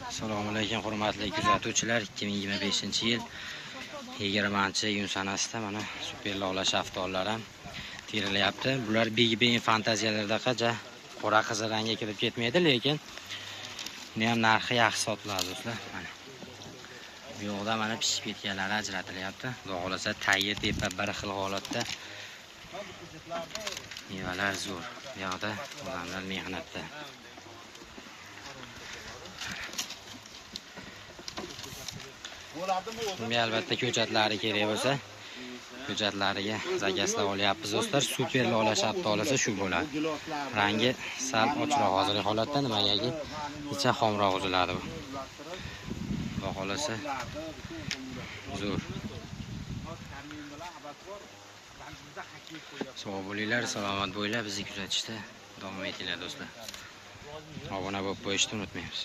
Assalomu alaykum hurmatli kuzatuvchilar. 2025-yil 20-iyun sanasida mana super lola shaftollar ham terilyapti. Bular Big Bang fantaziyalardaqacha qora qizil rangga kirib ketmaydi, lekin buni ham narxi yaxshi sotiladi do'stlar. Mana bu yoqda mana pishib ketganlari ajratilyapti. Xudo xolasa tayi tepa bir xil holatda. Mevalar zo'r. Bu yoqda odamlar mehnatda. Bunga albatta ko'chatlari kerak bo'lsa, ko'chatlariga zakaslab olyapmiz do'stlar. Super lola shaftolisi shu bo'ladi. Rangi sal ochroq hozirgi holatda, nimagaki ichi xomroq uziladi bu. Xudo xolasa zo'r. Sog' bo'linglar, salomat bo'linglar, bizni kuzatishda davom etinglar do'stlar. Obuna bo'lib qo'yishni unutmaymiz.